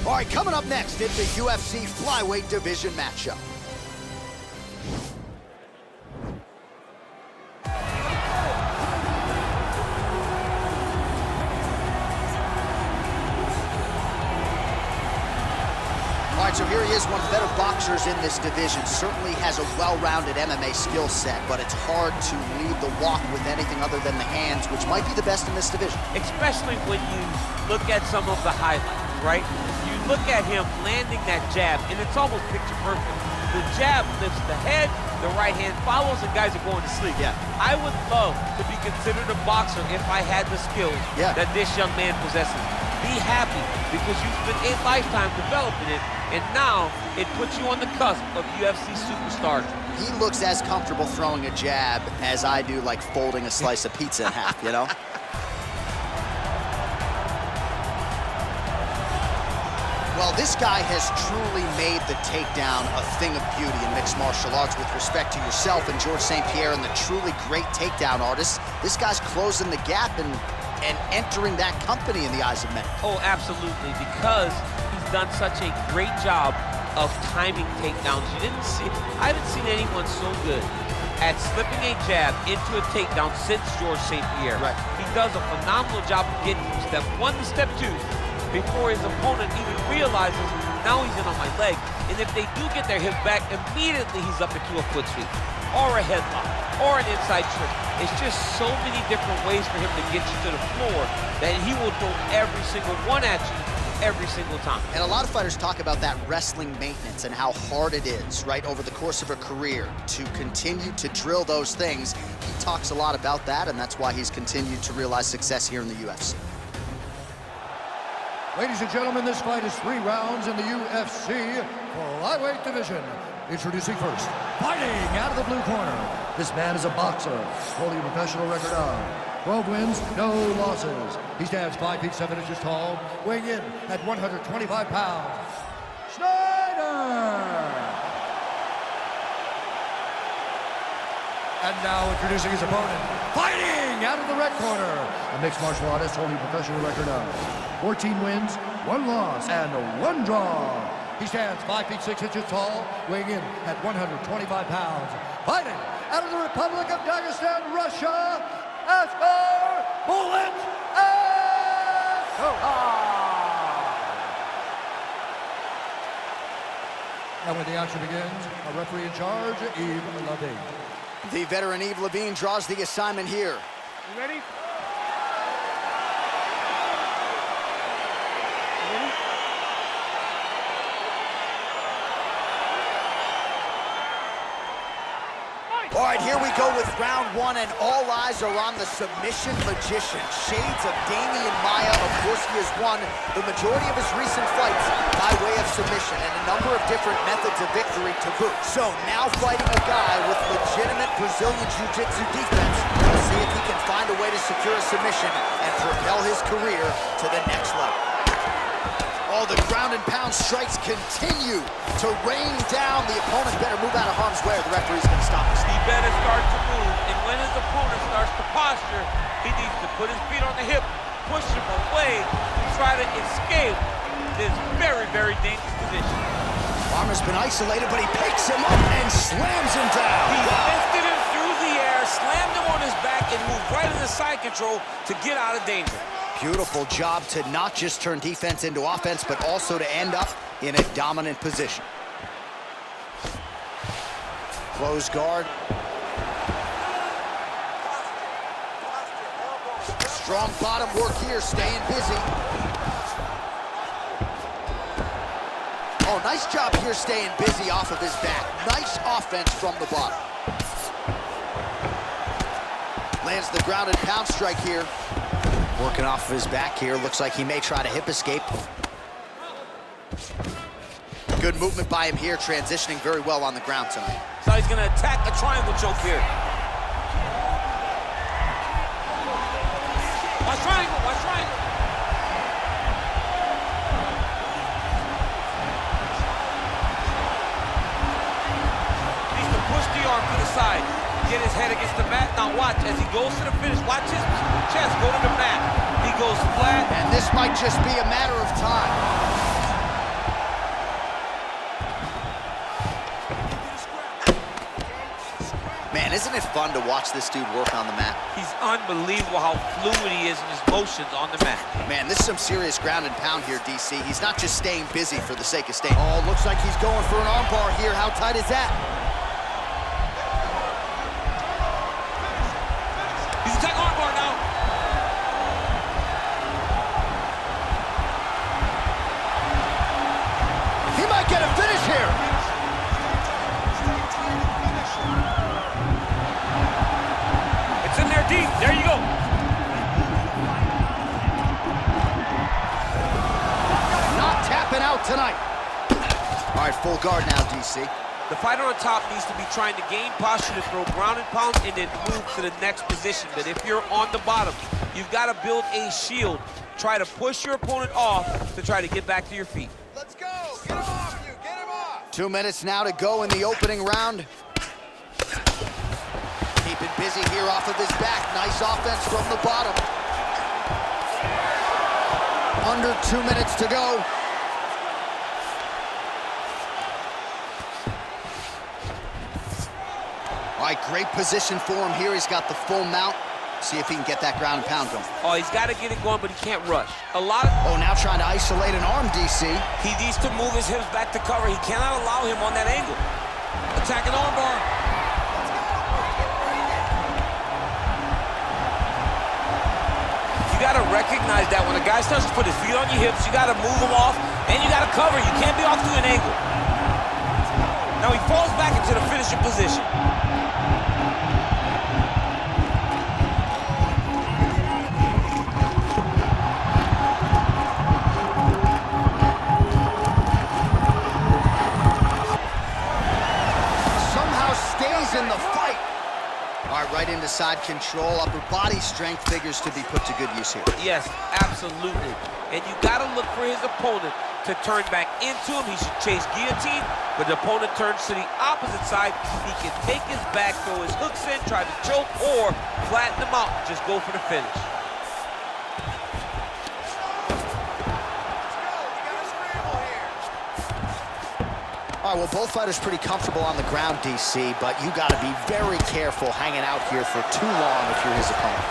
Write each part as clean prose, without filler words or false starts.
All right, coming up next, it's the UFC flyweight division matchup. All right, so here he is, one of the better boxers in this division. Certainly has a well-rounded MMA skill set, but it's hard to lead the walk with anything other than the hands, which might be the best in this division. Especially when you look at some of the highlights, right? You look at him landing that jab, and it's almost picture perfect. The jab lifts the head, the right hand follows, and guys are going to sleep. Yeah. I would love to be considered a boxer if I had the skills that this young man possesses. Be happy, because you spent a lifetime developing it, and now it puts you on the cusp of UFC superstardom. He looks as comfortable throwing a jab as I do, like folding a slice of pizza in half, you know? Well, this guy has truly made the takedown a thing of beauty in mixed martial arts with respect to yourself and George St. Pierre and the truly great takedown artists. This guy's closing the gap and entering that company in the eyes of many. Oh, absolutely, because he's done such a great job of timing takedowns. I haven't seen anyone so good at slipping a jab into a takedown since George St. Pierre. Right. He does a phenomenal job of getting from step 1 to step 2 before his opponent even realizes now he's in on my leg. And if they do get their hip back, immediately he's up into a foot sweep or a headlock or an inside trick. It's just so many different ways for him to get you to the floor that he will throw every single one at you every single time. And a lot of fighters talk about that wrestling maintenance and how hard it is, right, over the course of a career to continue to drill those things. He talks a lot about that, and that's why he's continued to realize success here in the UFC. Ladies and gentlemen, this fight is 3 rounds in the UFC flyweight division. Introducing first, fighting out of the blue corner. This man is a boxer, holding a professional record of 12 wins, no losses. He stands 5 feet 7 inches tall, weighing in at 125 pounds. Schneider! And now introducing his opponent, fighting out of the red corner. A mixed martial artist holding a professional record of 14 wins, 1 loss, and 1 draw. He stands 5 feet 6 inches tall, weighing in at 125 pounds. Fighting out of the Republic of Dagestan, Russia, Askar Bullet And when the action begins, a referee in charge, Yves Levine. The veteran Yves Levine draws the assignment here. You ready? All right, here we go with round 1, and all eyes are on the submission magician. Shades of Damian Maia. Of course, he has won the majority of his recent fights by way of submission and a number of different methods of victory to boot. So now fighting a guy with legitimate Brazilian Jiu-Jitsu defense. We'll see if he can find a way to secure a submission and propel his career to the next level. Oh, the ground and pound strikes continue to rain down. The opponent better move out of harm's way or the referee's going to stop this. He better start to move, and when his opponent starts to posture, he needs to put his feet on the hip, push him away, and try to escape this very, very dangerous position. Farmer's been isolated, but he picks him up and slams him down. He lifted him through the air, slammed him on his back, and moved right into side control to get out of danger. Beautiful job to not just turn defense into offense, but also to end up in a dominant position. Close guard. Strong bottom work here, staying busy. Oh, nice job here staying busy off of his back. Nice offense from the bottom. Lands the ground and pound strike here. Working off of his back here. Looks like he may try to hip escape. Good movement by him here, transitioning very well on the ground tonight. So he's going to attack a triangle choke here. Watch triangle, watch triangle. Needs to push the arm to the side. Get his head against the mat. Now watch as he goes to the finish. Watch his chest go to the mat. He goes flat. And this might just be a matter of time. isn't it fun to watch this dude work on the mat? He's unbelievable how fluid he is in his motions on the mat. Man, this is some serious ground and pound here, DC. He's not just staying busy for the sake of staying. Oh, looks like he's going for an armbar here. How tight is that? He's attacking armbar now. He might get a finish here. It's in there deep. There you go. Not tapping out tonight. All right, full guard now, DC. The fighter on top needs to be trying to gain posture to throw ground and pound and then move to the next position. But if you're on the bottom, you've got to build a shield. Try to push your opponent off to try to get back to your feet. Let's go. Get him off you. Get him off. 2 minutes now to go in the opening round. Keeping busy here off of his back. Nice offense from the bottom. Under 2 minutes to go. All right, great position for him here. He's got the full mount. See if he can get that ground and pound going. Oh, he's got to get it going, but he can't rush. Oh, now trying to isolate an arm, DC. He needs to move his hips back to cover. He cannot allow him on that angle. Attacking armbar. You got to recognize that when a guy starts to put his feet on your hips, you got to move him off, and you got to cover. You can't be off to an angle. Now he falls back into the finishing position. In the fight. All right, right into side control. Upper body strength figures to be put to good use here. Yes, absolutely. And you got to look for his opponent to turn back into him. He should chase guillotine, but the opponent turns to the opposite side. He can take his back, throw his hooks in, try to choke, or flatten him out and just go for the finish. All right, well, both fighters pretty comfortable on the ground, DC, but you got to be very careful hanging out here for too long if you're his opponent.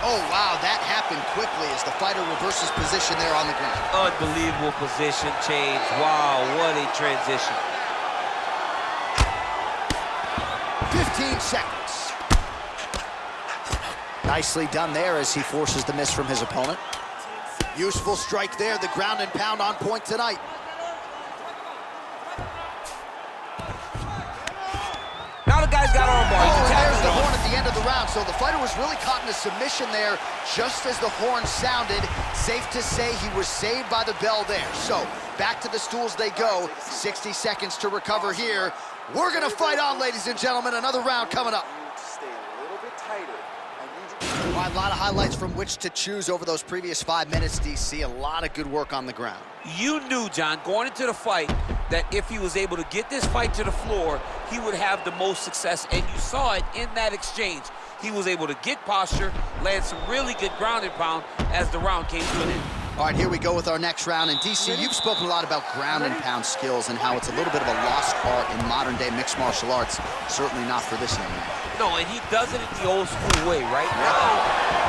Oh, wow, that happened quickly as the fighter reverses position there on the ground. Unbelievable position change. Wow, what a transition. 15 seconds. Nicely done there as he forces the miss from his opponent. Useful strike there, the ground and pound on point tonight. Now the guy's got armbar. Oh, there's the horn at the end of the round. So the fighter was really caught in a submission there just as the horn sounded. Safe to say he was saved by the bell there. So back to the stools they go. 60 seconds to recover here. We're going to fight on, ladies and gentlemen. Another round coming up. Stay a little bit tighter. All right, a lot of highlights from which to choose over those previous 5 minutes, DC. A lot of good work on the ground. You knew, John, going into the fight, that if he was able to get this fight to the floor, he would have the most success, and you saw it in that exchange. He was able to get posture, land some really good ground and pound as the round came to an end. All right, here we go with our next round. And DC, you've spoken a lot about ground and pound skills and how it's a little bit of a lost art in modern-day mixed martial arts. Certainly not for this young man. No, and he does it in the old school way, right?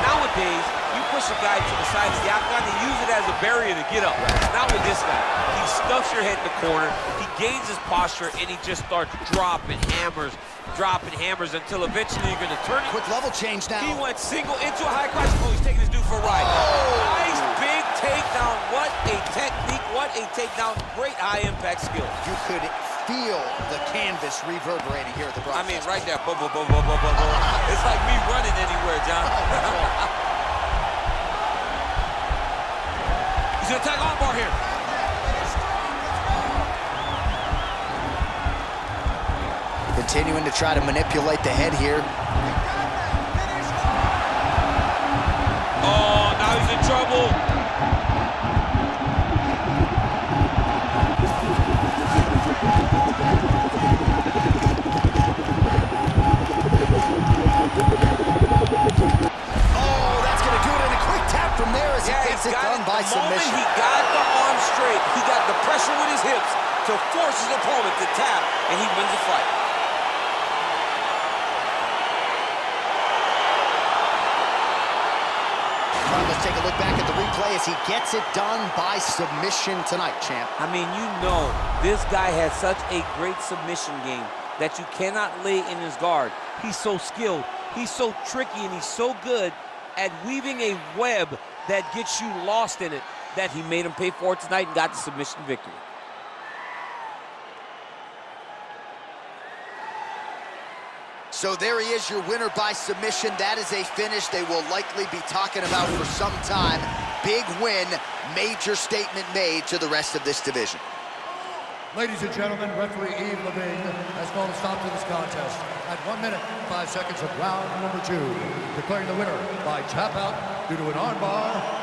Nowadays, you push a guy to the side of the octagon and use it as a barrier to get up. Not with this guy. He stuffs your head in the corner, he gains his posture, and he just starts dropping hammers until eventually you're going to turn it. Quick level change now. He went single into a high cross. Oh, he's taking his dude for a ride. Oh. Nice big takedown. What a technique. What a takedown. Great high-impact skill. You could feel the canvas reverberating here at the broadcast. I mean, right there. Boom, boom, boom, boom, boom, boom, boom. It's like me running anywhere, John. He's going to attack armbar here. Continuing to try to manipulate the head here. Oh, now he's in trouble. Oh, that's going to do it in a quick tap from there as he gets it done by submission. The moment he got the arm straight, he got the pressure with his hips to force his opponent to tap, and he wins the fight. let's take a look back at the replay as he gets it done by submission tonight, champ. I mean, you know, this guy has such a great submission game that you cannot lay in his guard. He's so skilled, he's so tricky, and he's so good at weaving a web that gets you lost in it that he made him pay for it tonight and got the submission victory. So there he is, your winner by submission. That is a finish they will likely be talking about for some time. Big win, major statement made to the rest of this division. Ladies and gentlemen, referee Yves Levine has called a stop to this contest at 1 minute, 5 seconds of round number 2, declaring the winner by tap out due to an armbar.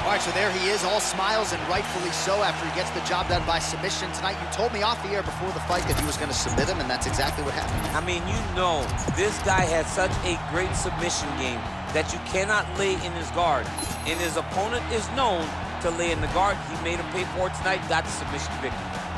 All right, so there he is, all smiles and rightfully so after he gets the job done by submission tonight. You told me off the air before the fight that he was going to submit him, and that's exactly what happened. I mean, you know, this guy has such a great submission game that you cannot lay in his guard. And his opponent is known to lay in the guard. He made him pay for it tonight, got the submission victory.